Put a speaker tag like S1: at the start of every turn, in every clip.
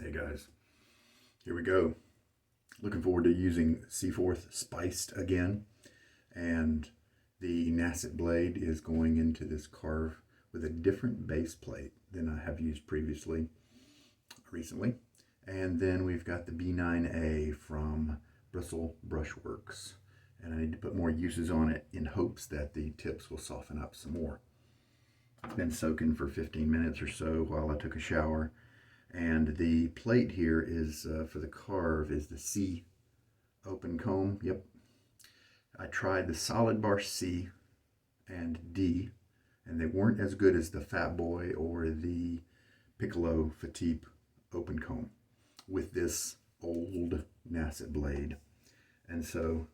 S1: Hey guys, here we go. Looking forward to using Seaforth Spiced again. And the Nacet blade is going into this Karve with a different base plate than I have used recently. And then we've got the B9A from Bristle Brushwerks. And I need to put more uses on it in hopes that the tips will soften up some more. It's been soaking for 15 minutes or so while I took a shower. And the plate here is for the Karve is the C open comb. Yep. I tried the solid bar C and D, and they weren't as good as the Fat Boy or the Piccolo Fatip open comb with this old Nacet blade. And so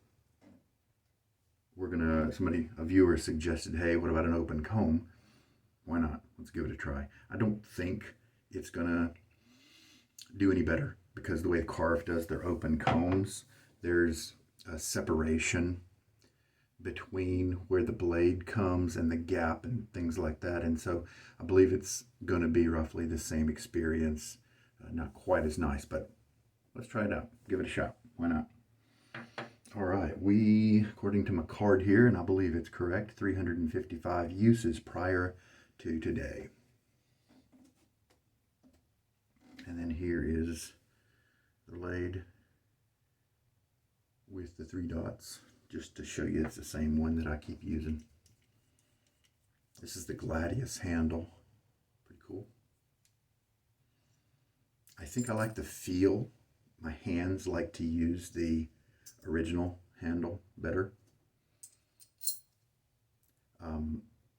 S1: a viewer suggested, hey, what about an open comb? Why not? Let's give it a try. I don't think it's gonna do any better because the way Karve does their open combs, there's a separation between where the blade comes and the gap and things like that. And so I believe it's going to be roughly the same experience. Not quite as nice, but let's try it out. Give it a shot. Why not? All right, according to my card here, and I believe it's correct, 355 uses prior to today. And then here is the blade with the 3 dots, just to show you it's the same one that I keep using. This is the Gladius handle. Pretty cool. I think I like the feel. My hands like to use the original handle better.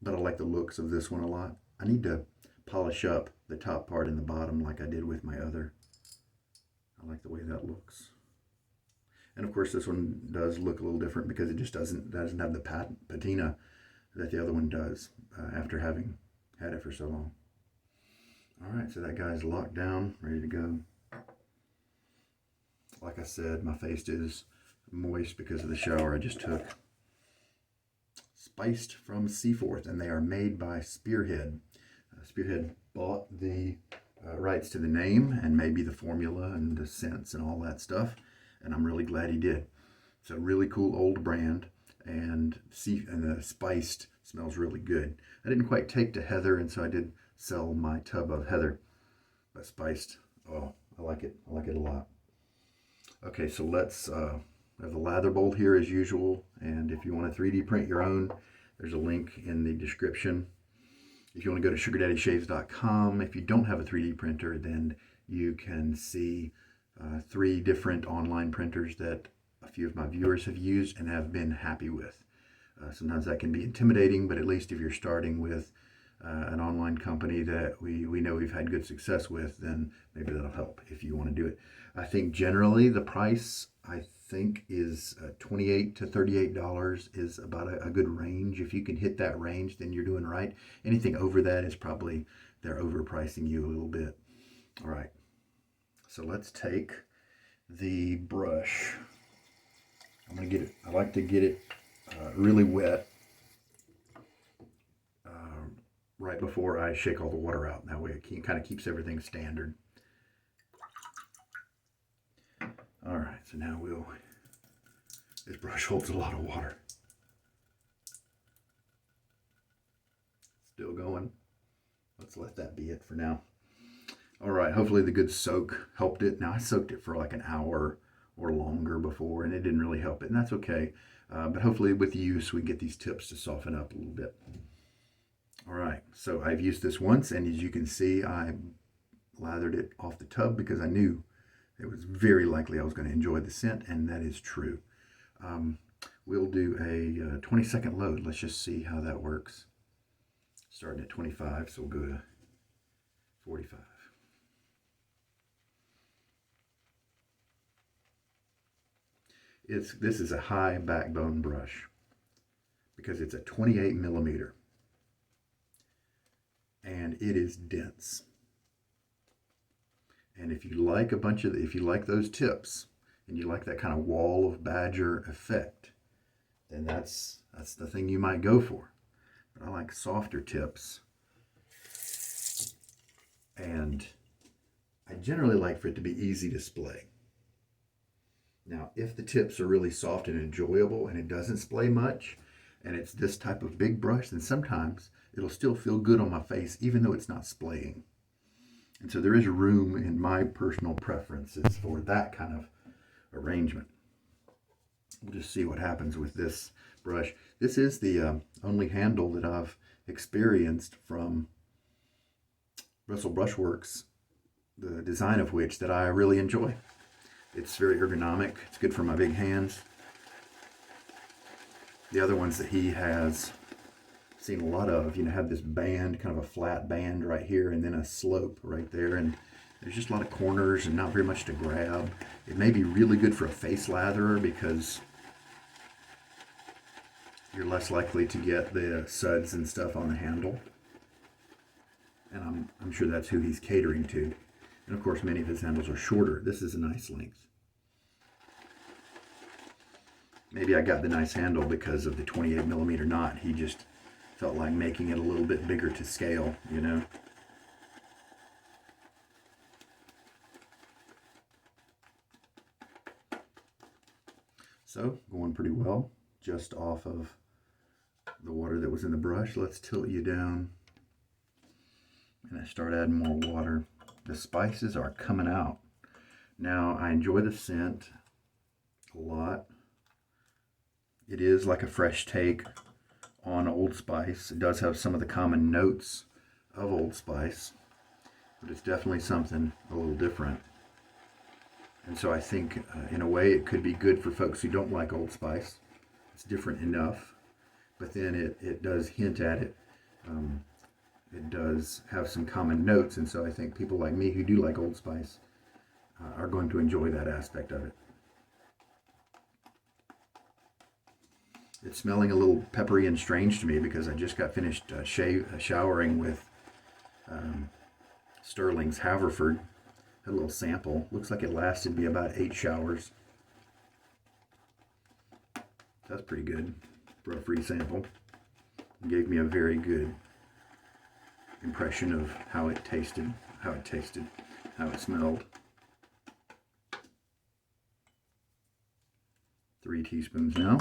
S1: But I like the looks of this one a lot. I need to polish up the top part and the bottom like I did with my other. I like the way that looks. And of course this one does look a little different because it just doesn't have the patina that the other one does after having had it for so long. All right, so that guy's locked down, ready to go. Like I said, my face is moist because of the shower I just took. Spiced from Seaforth, and they are made by Spearhead. Spearhead bought the rights to the name and maybe the formula and the scents and all that stuff, and I'm really glad he did. It's a really cool old brand, and the spiced smells really good. I didn't quite take to heather, and so I did sell my tub of heather, but spiced, oh, I like it. I like it a lot. Okay, so let's have the lather bowl here as usual, and if you want to 3D print your own, there's a link in the description. If you want to go to sugardaddyshaves.com, if you don't have a 3D printer, then you can see 3 different online printers that a few of my viewers have used and have been happy with. Sometimes that can be intimidating, but at least if you're starting with an online company that we know we've had good success with, then maybe that'll help if you want to do it. I think generally the price, is $28 to $38 is about a good range. If you can hit that range, then you're doing right. Anything over that is probably they're overpricing you a little bit. All right, so let's take the brush. I'm gonna get it. I like to get it really wet right before I shake all the water out. That way it kind of keeps everything standard. All right, so now this brush holds a lot of water. Still going. Let's let that be it for now. All right, hopefully the good soak helped it. Now I soaked it for like an hour or longer before, and it didn't really help it, and that's okay. But hopefully with use, we get these tips to soften up a little bit. All right, so I've used this once, and as you can see, I lathered it off the tub because I knew it was very likely I was going to enjoy the scent, and that is true. We'll do a 20-second load. Let's just see how that works. Starting at 25, so we'll go to 45. This is a high backbone brush because it's a 28 millimeter, and it is dense. And if you like if you like those tips and you like that kind of wall of badger effect, then that's the thing you might go for. But I like softer tips, and I generally like for it to be easy to splay. Now, if the tips are really soft and enjoyable and it doesn't splay much, and it's this type of big brush, then sometimes it'll still feel good on my face even though it's not splaying. And so there is room in my personal preferences for that kind of arrangement. We'll just see what happens with this brush. This is the only handle that I've experienced from Bristle Brushwerks, the design of which that I really enjoy. It's very ergonomic. It's good for my big hands. The other ones that he has seen a lot of, have this band, kind of a flat band right here, and then a slope right there, and there's just a lot of corners and not very much to grab. It may be really good for a face latherer because you're less likely to get the suds and stuff on the handle. And I'm sure that's who he's catering to. And of course, many of his handles are shorter. This is a nice length. Maybe I got the nice handle because of the 28mm knot. He just felt like making it a little bit bigger to scale, So, going pretty well, just off of the water that was in the brush. Let's tilt you down and I start adding more water. The spices are coming out. Now, I enjoy the scent a lot. It is like a fresh take on Old Spice. It does have some of the common notes of Old Spice, but it's definitely something a little different. And so I think, in a way, it could be good for folks who don't like Old Spice. It's different enough, but then it does hint at it. It does have some common notes, and so I think people like me who do like Old Spice are going to enjoy that aspect of it. It's smelling a little peppery and strange to me because I just got finished showering with Stirling's Haverford. Had a little sample. Looks like it lasted me about 8 showers. That's pretty good for a free sample. It gave me a very good impression of how it tasted, how it smelled. 3 teaspoons now.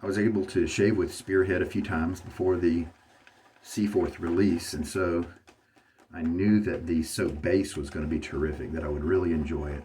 S1: I was able to shave with Spearhead a few times before the Seaforth release, and so I knew that the soap base was going to be terrific, that I would really enjoy it.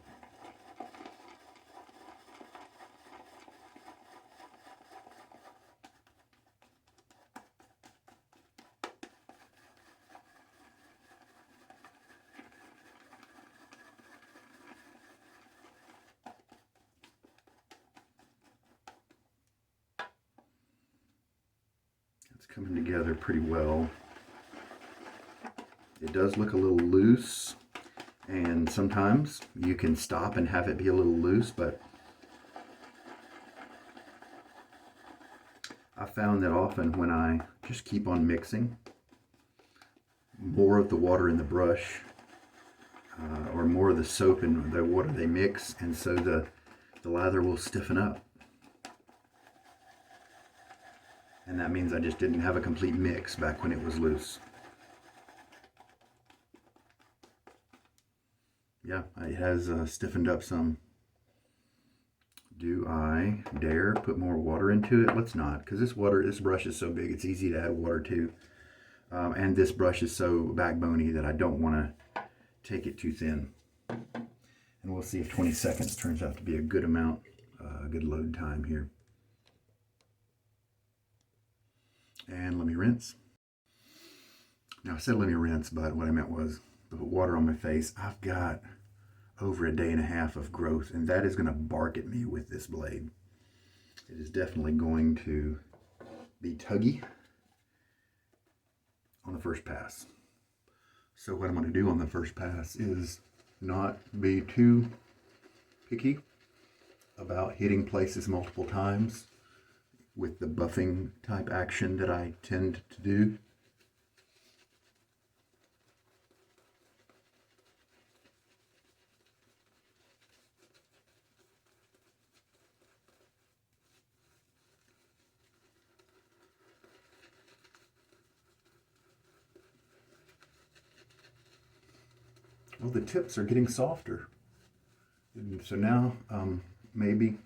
S1: It's coming together pretty well. It does look a little loose, and sometimes you can stop and have it be a little loose, but I found that often when I just keep on mixing, more of the water in the brush or more of the soap in the water, they mix, and so the lather will stiffen up. And that means I just didn't have a complete mix back when it was loose. Yeah, it has stiffened up some. Do I dare put more water into it? Let's not, because this brush is so big, it's easy to add water to. And this brush is so backboney that I don't want to take it too thin. And we'll see if 20 seconds turns out to be a good amount, a good load time here. And let me rinse. Now I said let me rinse, but what I meant was the water on my face. I've got over a day and a half of growth, and that is going to bark at me with this blade. It is definitely going to be tuggy on the first pass. So what I'm going to do on the first pass is not be too picky about hitting places multiple times with the buffing type action that I tend to do. Oh, the tips are getting softer. And so now maybe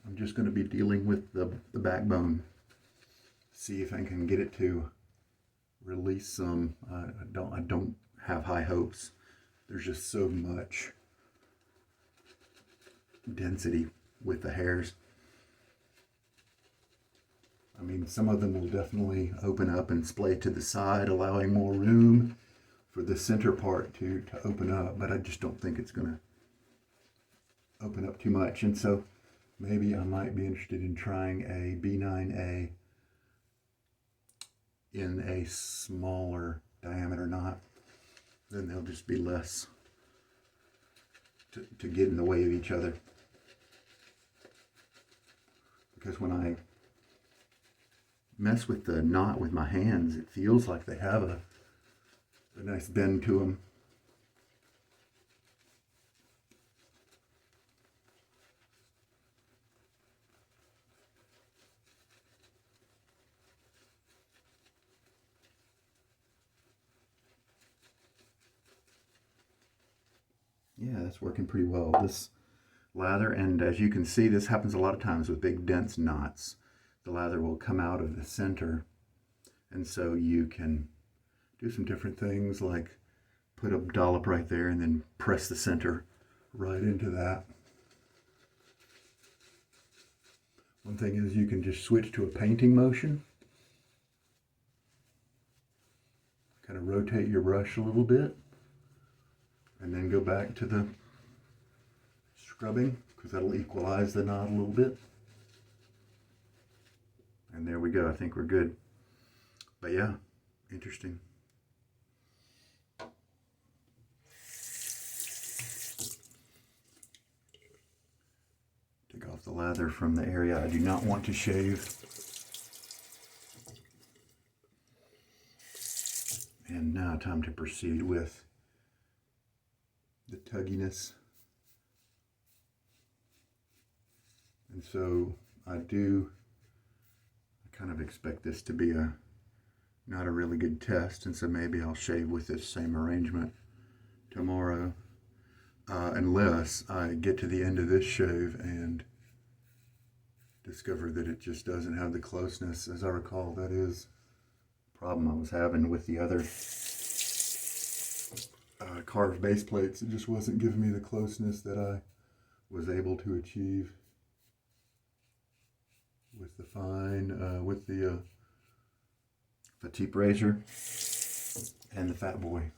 S1: I'm just going to be dealing with the backbone. See if I can get it to release some. I don't have high hopes. There's just so much density with the hairs. I mean, some of them will definitely open up and splay to the side, allowing more room for the center part to open up, but I just don't think it's going to open up too much. And so maybe I might be interested in trying a B9A in a smaller diameter knot. Then they'll just be less to get in the way of each other. Because when I mess with the knot with my hands, it feels like they have a nice bend to them. Yeah, that's working pretty well. This lather, and as you can see, this happens a lot of times with big dense knots. The lather will come out of the center, and so you can do some different things like put a dollop right there and then press the center right into that. One thing is you can just switch to a painting motion. Kind of rotate your brush a little bit and then go back to the scrubbing, because that'll equalize the knot a little bit. And there we go. I think we're good. But yeah, interesting. Take off the lather from the area I do not want to shave. And now time to proceed with the tugginess. And so I kind of expect this to be not a really good test, and so maybe I'll shave with this same arrangement tomorrow, unless I get to the end of this shave and discover that it just doesn't have the closeness. As I recall, that is the problem I was having with the other Karve base plates. It just wasn't giving me the closeness that I was able to achieve with the fine, with the petite razor and the Fat Boy.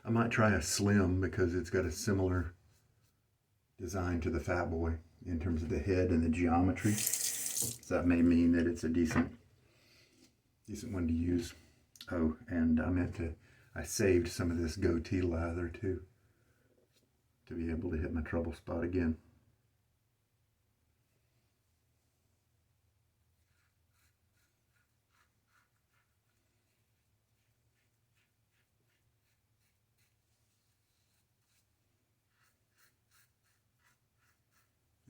S1: I might try a slim because it's got a similar design to the Fat Boy in terms of the head and the geometry. So that may mean that it's a decent one to use. Oh, and I saved some of this goatee lather too, to be able to hit my trouble spot again.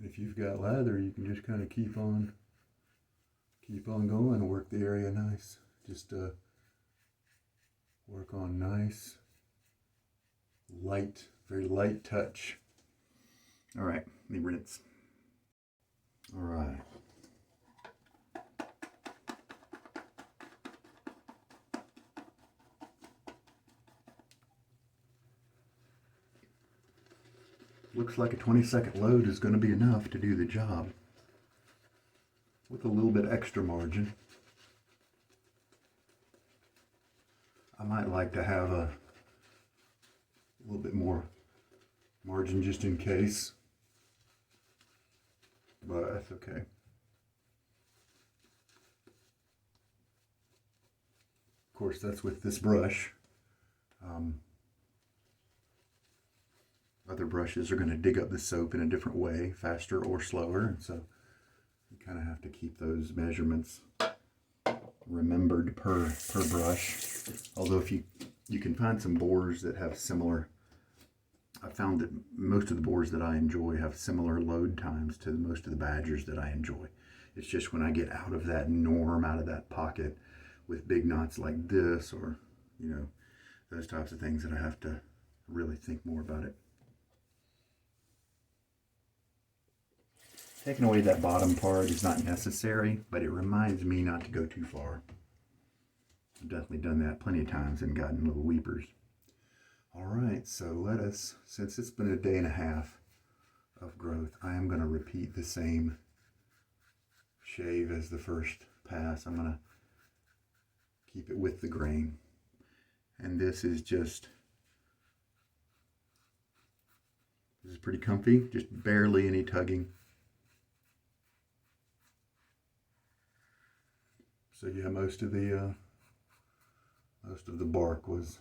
S1: If you've got lather, you can just kind of keep on going and work the area nice. Just work on nice, light, very light touch. All right, let me rinse. All right. Looks like a 20-second load is going to be enough to do the job with a little bit extra margin. I might like to have a little bit more margin just in case, but that's okay. Of course, that's with this brush. Other brushes are going to dig up the soap in a different way, faster or slower, and so you kind of have to keep those measurements remembered per brush. Although if you can find some bores that have similar, I found that most of the bores that I enjoy have similar load times to most of the badgers that I enjoy. It's just when I get out of that norm, out of that pocket with big knots like this, or those types of things, that I'm really think more about it. Taking away that bottom part is not necessary, but it reminds me not to go too far. I've definitely done that plenty of times and gotten little weepers. All right, so let us, since it's been a day and a half of growth, I am going to repeat the same shave as the first pass. I'm going to keep it with the grain. And this is pretty comfy, just barely any tugging. So yeah, most of the bark was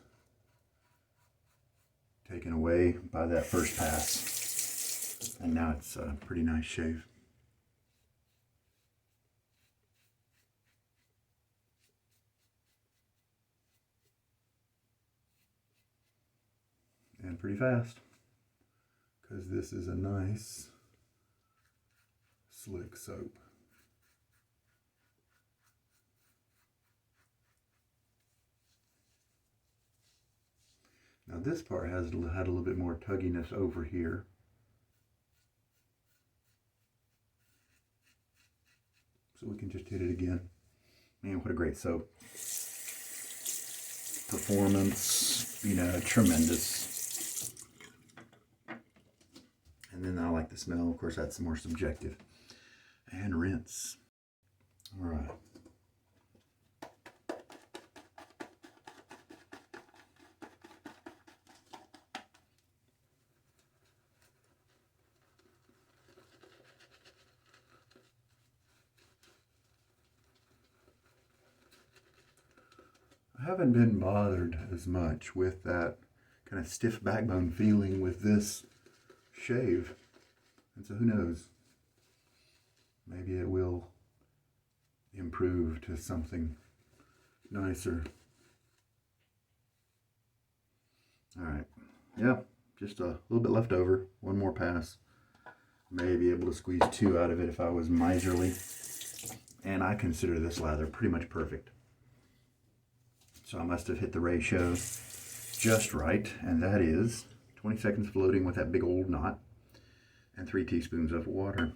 S1: taken away by that first pass, and now it's a pretty nice shave. And pretty fast, because this is a nice slick soap. Now this part had a little bit more tugginess over here. So we can just hit it again. Man, what a great soap. Performance, tremendous. And then I like the smell. Of course, that's more subjective. And rinse. All right. I haven't been bothered as much with that kind of stiff backbone feeling with this shave. And so who knows? Maybe it will improve to something nicer. All right. Yeah, just a little bit left over. One more pass. May be able to squeeze 2 out of it if I was miserly. And I consider this lather pretty much perfect. So I must have hit the ratio just right, and that is 20 seconds floating with that big old knot and 3 teaspoons of water.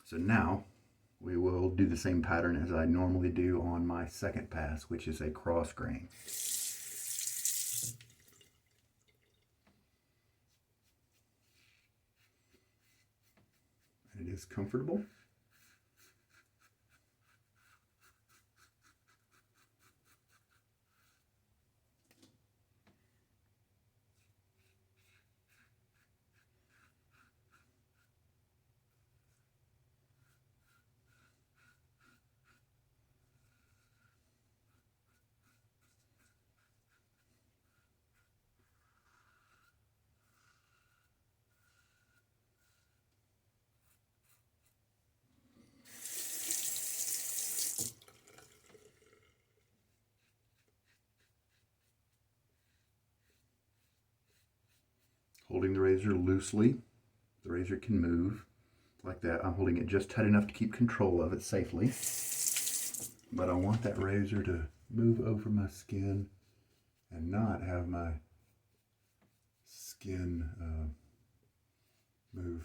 S1: So now we will do the same pattern as I normally do on my second pass, which is a cross grain. And it is comfortable. Holding the razor loosely. The razor can move like that. I'm holding it just tight enough to keep control of it safely. But I want that razor to move over my skin and not have my skin move.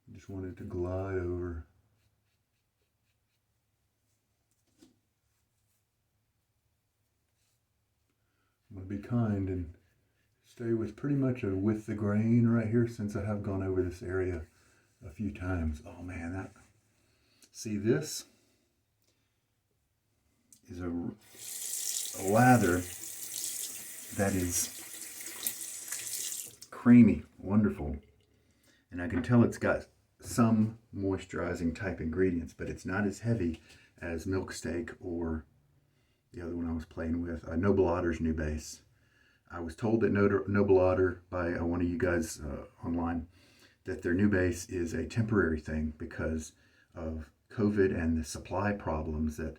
S1: I just want it to glide over. I'm going to be kind and stay with pretty much with the grain right here, since I have gone over this area a few times. Oh man, see, this is a lather that is creamy, wonderful. And I can tell it's got some moisturizing type ingredients, but it's not as heavy as Milk Steak or the other one I was playing with, Noble Otter's new base. I was told that Noble Otter by one of you guys online that their new base is a temporary thing because of COVID and the supply problems that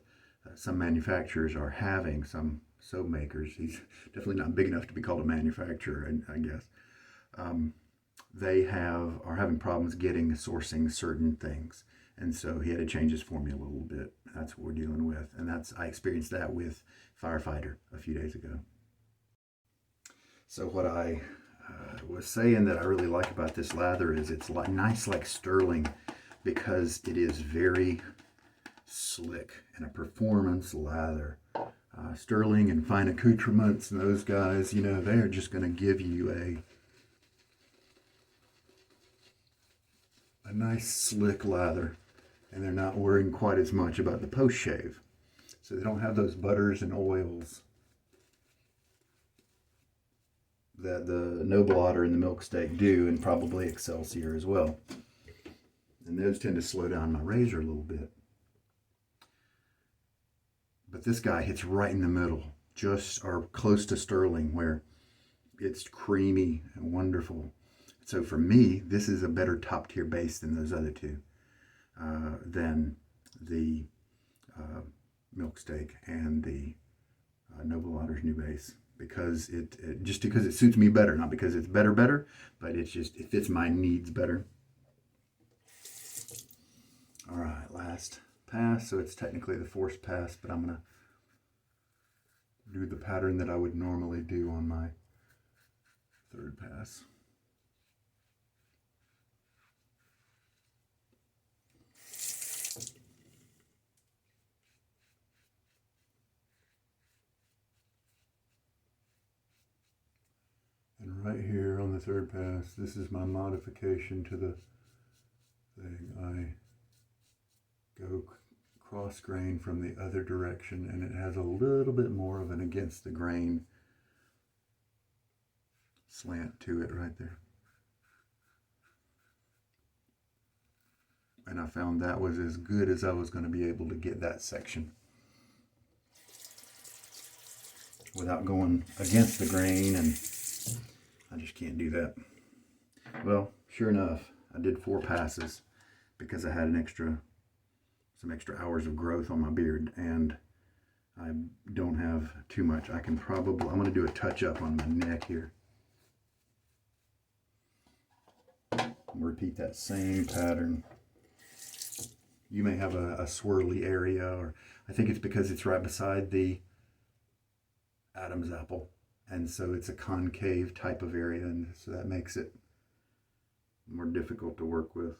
S1: some manufacturers are having, some soap makers. He's definitely not big enough to be called a manufacturer, I guess. They are having problems sourcing certain things. And so he had to change his formula a little bit. That's what we're dealing with. And I experienced that with Firefighter a few days ago. So what I was saying that I really like about this lather is it's nice like Stirling, because it is very slick and a performance lather. Stirling and Fine Accoutrements and those guys, you know, they're just going to give you a nice slick lather, and they're not worrying quite as much about the post shave. So they don't have those butters and oils that the Noble Otter and the Milk Steak do, and probably Excelsior as well. And those tend to slow down my razor a little bit. But this guy hits right in the middle, just or close to Stirling, where it's creamy and wonderful. So for me, this is a better top tier base than those other two, than the Milk Steak and the Noble Otter's new base, because just because it suits me better, not because it's better, but it fits my needs better. All right, last pass. So it's technically the forced pass, but I'm gonna do the pattern that I would normally do on my third pass. And right here on the third pass, this is my modification to the thing. I go cross grain from the other direction, and it has a little bit more of an against the grain slant to it right there. And I found that was as good as I was going to be able to get that section without going against the grain, and I just can't do that. Well, sure enough, I did 4 passes because I had some extra hours of growth on my beard, and I don't have too much. I'm going to do a touch up on my neck here. Repeat that same pattern. You may have a swirly area, or I think it's because it's right beside the Adam's apple, and so it's a concave type of area, and so that makes it more difficult to work with.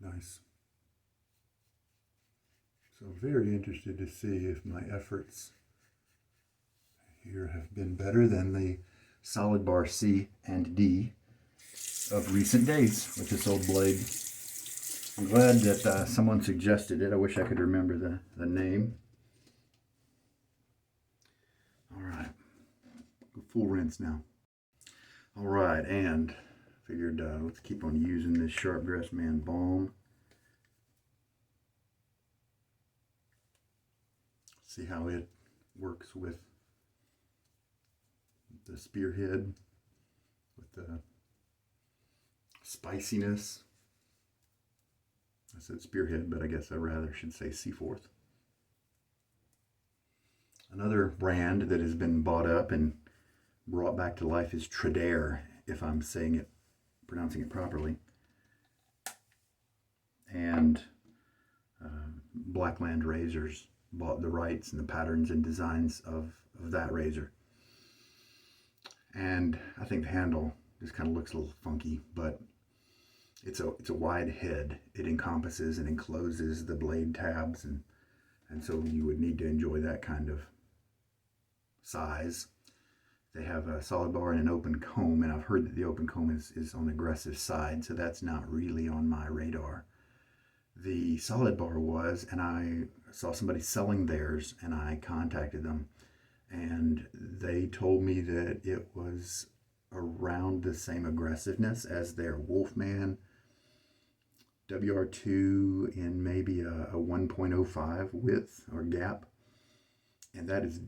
S1: Nice. So very interested to see if my efforts here have been better than the Solid Bar C and D of recent days with this old blade. I'm glad that someone suggested it. I wish I could remember the name. All right, full rinse now. All right, and figured let's keep on using this Sharp Dressed Man Balm. See how it works with the Spearhead, with the spiciness. I said Spearhead, but I guess I rather should say Seaforth. Another brand that has been bought up and brought back to life is Tradare, if I'm pronouncing it properly. And Blackland Razors bought the rights and the patterns and designs of that razor. And I think the handle just kind of looks a little funky, but it's a wide head. It encompasses and encloses the blade tabs, and so you would need to enjoy that kind of size. They have a solid bar and an open comb, and I've heard that the open comb is on the aggressive side, so that's not really on my radar. The solid bar was, and I saw somebody selling theirs, and I contacted them, and they told me that it was around the same aggressiveness as their Wolfman WR2 in maybe a 1.05 width or gap, and that is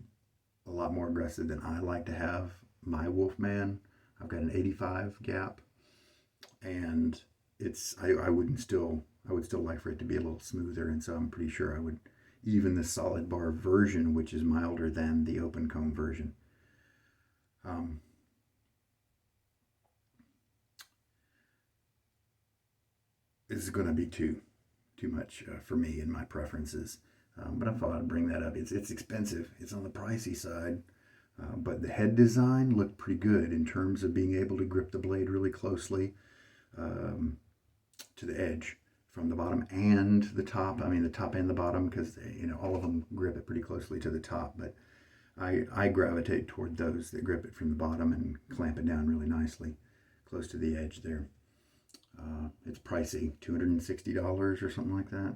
S1: a lot more aggressive than I like to have my Wolfman. I've got an 85 gap, and I would still like for it to be a little smoother, and so I'm pretty sure I would even the solid bar version, which is milder than the open comb version. Is going to be 2. too much for me and my preferences. But I thought I'd bring that up. It's expensive. It's on the pricey side. But the head design looked pretty good in terms of being able to grip the blade really closely to the edge from the bottom and the top. I mean, the top and the bottom, because all of them grip it pretty closely to the top. But I gravitate toward those that grip it from the bottom and clamp it down really nicely close to the edge there. It's pricey, $260 or something like that.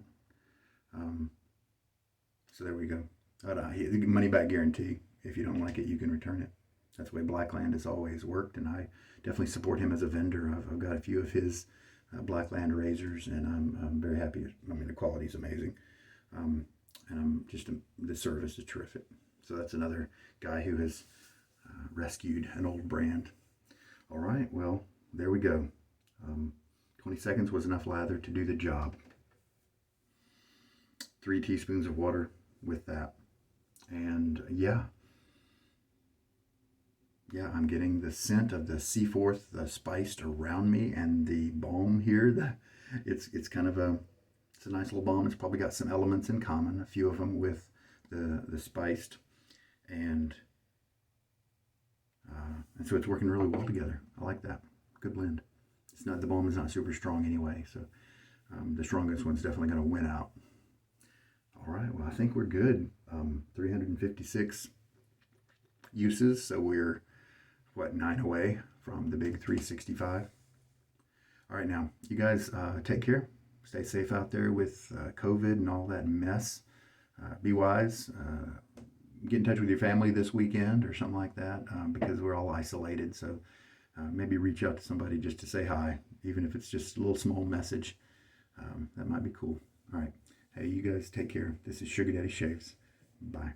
S1: So there we go. Money back guarantee. If you don't like it, you can return it. That's the way Blackland has always worked, and I definitely support him as a vendor. I've got a few of his Blackland razors, and I'm very happy. I mean, the quality is amazing, and the service is terrific. So that's another guy who has rescued an old brand. All right, well, there we go. 20 seconds was enough lather to do the job. 3 teaspoons of water with that. And yeah, I'm getting the scent of the Seaforth spiced around me, and the balm here. It's kind of it's a nice little balm. It's probably got some elements in common, a few of them with the spiced, and so it's working really well together. I like that. Good blend. The balm is not super strong anyway, so the strongest one's definitely going to win out. All right, well, I think we're good. 356 uses, so we're 9 away from the big 365. All right, now you guys take care. Stay safe out there with COVID and all that mess. Be wise. Get in touch with your family this weekend or something like that, because we're all isolated. So maybe reach out to somebody just to say hi, even if it's just a little small message. That might be cool. All right. Hey, you guys take care. This is Sugar Daddy Shaves. Bye.